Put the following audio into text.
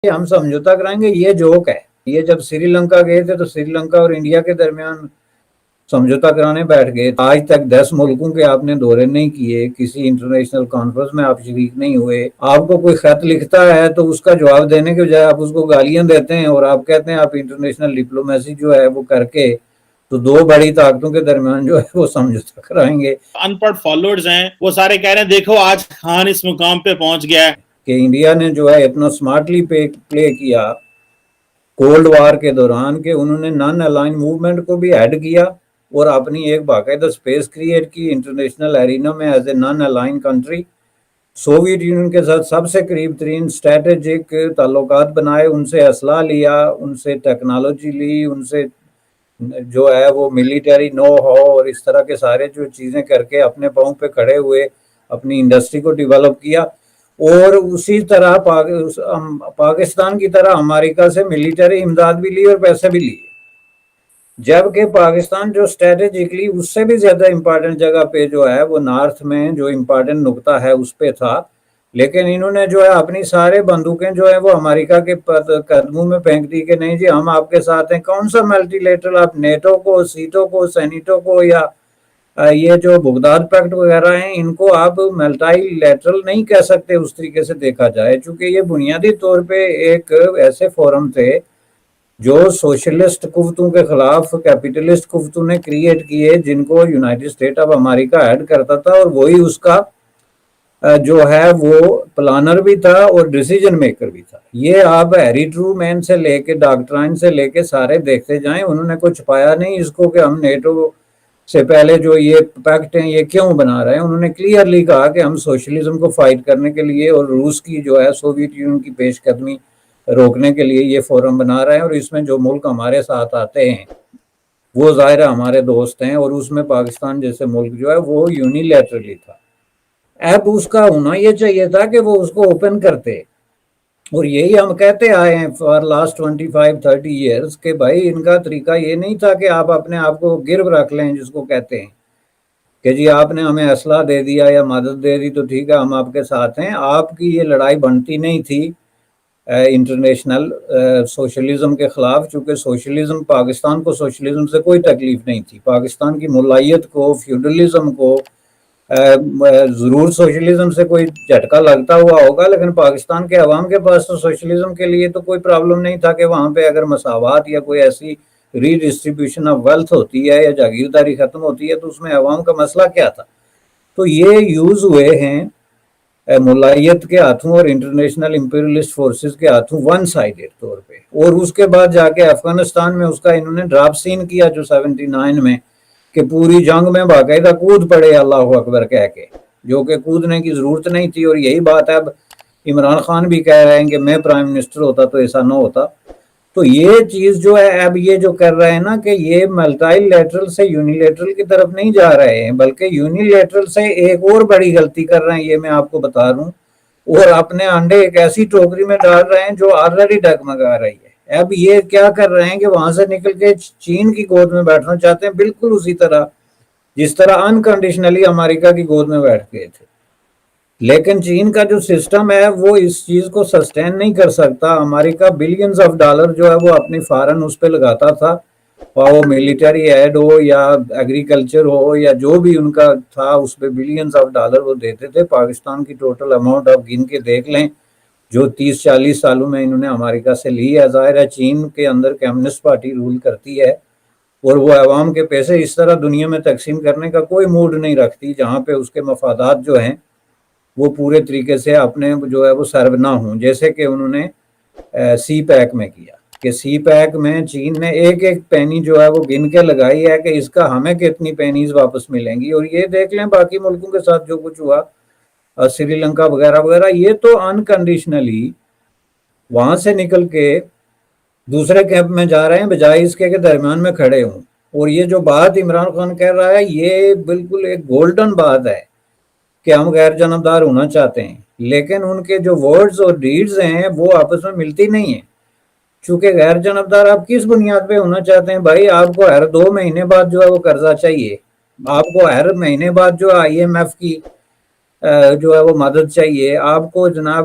ہم سمجھوتا کرائیں گے، یہ جوک ہے. یہ جب سری لنکا گئے تھے تو سری لنکا اور انڈیا کے درمیان سمجھوتا کرانے بیٹھ گئے. آج تک 10 ملکوں کے آپ نے دورے نہیں کیے، کسی انٹرنیشنل کانفرنس میں آپ شریک نہیں ہوئے. آپ کو کوئی خط لکھتا ہے تو اس کا جواب دینے کے بجائے آپ اس کو گالیاں دیتے ہیں اور آپ کہتے ہیں آپ انٹرنیشنل ڈپلومیسی جو ہے وہ کر کے تو دو بڑی طاقتوں کے درمیان جو ہے وہ سمجھوتا کرائیں گے. ان پڑھ فالوورز ہیں وہ سارے کہہ رہے ہیں دیکھو آج خان اس مقام پہ پہنچ گیا ہے کہ انڈیا نے جو ہے اتنا سمارٹلی پلے کیا کولڈ وار کے دوران کہ انہوں نے نان الائن موومنٹ کو بھی ایڈ کیا اور اپنی ایک باقاعدہ سپیس کریٹ کی انٹرنیشنل ایرینا میں as a naan align country. Soviet union کے ساتھ سب سے قریب ترین اسٹریٹجک تعلقات بنائے، ان سے اسلحہ لیا، ان سے ٹیکنالوجی لی، ان سے جو ہے وہ ملیٹری نو ہو اور اس طرح کے سارے جو چیزیں کر کے اپنے پاؤں پہ کھڑے ہوئے اپنی انڈسٹری کو ڈیولپ کیا. اور اسی طرح پاکستان کی طرح امریکہ سے ملیٹری امداد بھی لی اور پیسے بھی لیے، جبکہ پاکستان جو اسٹریٹجکلی اس سے بھی زیادہ امپارٹنٹ جگہ پہ جو ہے وہ نارتھ میں جو امپارٹنٹ نقطہ ہے اس پہ تھا. لیکن انہوں نے جو ہے اپنی سارے بندوقیں جو ہے وہ امریکہ کے قدموں میں پھینک دی کہ نہیں جی ہم آپ کے ساتھ ہیں. کون سا ملٹی لیٹرل؟ آپ نیٹو کو، سیٹو کو، سینیٹو کو یا یہ جو بغداد پیکٹ وغیرہ ہیں ان کو آپ ملٹی لیٹرل نہیں کہہ سکتے اس طریقے سے دیکھا جائے، چونکہ یہ بنیادی طور پہ ایک ایسے فورم تھے جو سوشلسٹ قوتوں کے خلاف کیپیٹلسٹ قوتوں نے کریٹ کیے، جن کو United State of America aid کرتا تھا اور وہی اس کا جو ہے وہ پلانر بھی تھا اور ڈیسیجن میکر بھی تھا. یہ آپ ہیری ٹرومین سے لے کے ڈاکٹرائن سے لے کے سارے دیکھتے جائیں، انہوں نے کچھ پایا نہیں اس کو کہ ہم نیٹو سے پہلے جو یہ پیکٹ ہیں یہ کیوں بنا رہے ہیں. انہوں نے کلیئرلی کہا کہ ہم سوشلزم کو فائٹ کرنے کے لیے اور روس کی جو ہے سوویت یونین کی پیش قدمی روکنے کے لیے یہ فورم بنا رہے ہیں، اور اس میں جو ملک ہمارے ساتھ آتے ہیں وہ ظاہر ہمارے دوست ہیں، اور اس میں پاکستان جیسے ملک جو ہے وہ یونیلیٹرلی تھا. اب اس کا ہونا یہ چاہیے تھا کہ وہ اس کو اوپن کرتے، اور یہی ہم کہتے آئے ہیں فار لاسٹ 25-30 ایئرس کہ بھائی ان کا طریقہ یہ نہیں تھا کہ آپ اپنے آپ کو گرو رکھ لیں جس کو کہتے ہیں کہ جی آپ نے ہمیں اسلحہ دے دیا یا مدد دے دی تو ٹھیک ہے ہم آپ کے ساتھ ہیں. آپ کی یہ لڑائی بنتی نہیں تھی انٹرنیشنل سوشلزم کے خلاف، چونکہ سوشلزم پاکستان کو سوشلزم سے کوئی تکلیف نہیں تھی. پاکستان کی ملائیت کو، فیوڈلزم کو ضرور سوشلزم سے کوئی جھٹکا لگتا ہوا ہوگا، لیکن پاکستان کے عوام کے پاس تو سوشلزم کے لیے تو کوئی پرابلم نہیں تھا کہ وہاں پہ اگر مساوات یا کوئی ایسی ری ڈسٹریبیوشن آف ویلتھ ہوتی ہے یا جاگیرداری ختم ہوتی ہے تو اس میں عوام کا مسئلہ کیا تھا. تو یہ یوز ہوئے ہیں ملائیت کے ہاتھوں اور انٹرنیشنل امپیریلسٹ فورسز کے ہاتھوں ون سائیڈڈ طور پہ، اور اس کے بعد جا کے افغانستان میں اس کا انہوں نے ڈراپ سین کیا جو 79 میں کہ پوری جنگ میں باقاعدہ کود پڑے اللہ اکبر کہہ کے، جو کہ کودنے کی ضرورت نہیں تھی. اور یہی بات ہے اب عمران خان بھی کہہ رہے ہیں کہ میں پرائم منسٹر ہوتا تو ایسا نہ ہوتا. تو یہ چیز جو ہے اب یہ جو کر رہے ہیں نا کہ یہ ملٹی لیٹرل سے یونیلیٹرل کی طرف نہیں جا رہے ہیں بلکہ یونیلیٹرل سے ایک اور بڑی غلطی کر رہے ہیں، یہ میں آپ کو بتا رہا ہوں، اور اپنے انڈے ایک ایسی ٹوکری میں ڈال رہے ہیں جو آلریڈی ڈگمگا رہی ہے. اب یہ کیا کر رہے ہیں کہ وہاں سے نکل کے چین کی گود میں بیٹھنا چاہتے ہیں، بالکل اسی طرح جس طرح انکنڈیشنلی امریکہ کی گود میں بیٹھ گئے تھے. لیکن چین کا جو سسٹم ہے وہ اس چیز کو سسٹین نہیں کر سکتا. امریکہ بلینز آف ڈالر جو ہے وہ اپنی فارن اس پہ لگاتا تھا، اور وہ ملیٹری ایڈ ہو یا ایگریکلچر ہو یا جو بھی ان کا تھا اس پہ بلینز آف ڈالر وہ دیتے تھے. پاکستان کی ٹوٹل اماؤنٹ آپ گن کے دیکھ لیں جو 30-40 سالوں میں انہوں نے امریکہ سے لی ہے. ظاہر ہے چین کے اندر کمیونسٹ پارٹی رول کرتی ہے اور وہ عوام کے پیسے اس طرح دنیا میں تقسیم کرنے کا کوئی موڈ نہیں رکھتی جہاں پہ اس کے مفادات جو ہیں وہ پورے طریقے سے اپنے جو ہے وہ سرو نہ ہوں، جیسے کہ انہوں نے سی پیک میں کیا کہ سی پیک میں چین نے ایک ایک پینی جو ہے وہ گن کے لگائی ہے کہ اس کا ہمیں کتنی پینیز واپس ملیں گی. اور یہ دیکھ لیں باقی ملکوں کے ساتھ جو کچھ ہوا سری لنکا وغیرہ وغیرہ، یہ تو انکنڈیشنلی وہاں سے نکل کے دوسرے کیمپ میں جا رہے ہیں بجائے اس کے درمیان میں کھڑے ہوں. اور یہ جو بات عمران خان کہہ رہا ہے یہ بالکل ایک گولڈن بات ہے کہ ہم غیر جانبدار ہونا چاہتے ہیں، لیکن ان کے جو ورڈز اور ڈیڈز ہیں وہ آپس میں ملتی نہیں ہیں. چونکہ غیر جانبدار آپ کس بنیاد پہ ہونا چاہتے ہیں؟ بھائی آپ کو ہر 2 مہینے بعد جو ہے وہ قرضہ چاہیے، آپ کو ہر مہینے بعد جو آئی ایم ایف کی جو ہے وہ مدد چاہیے، آپ کو جناب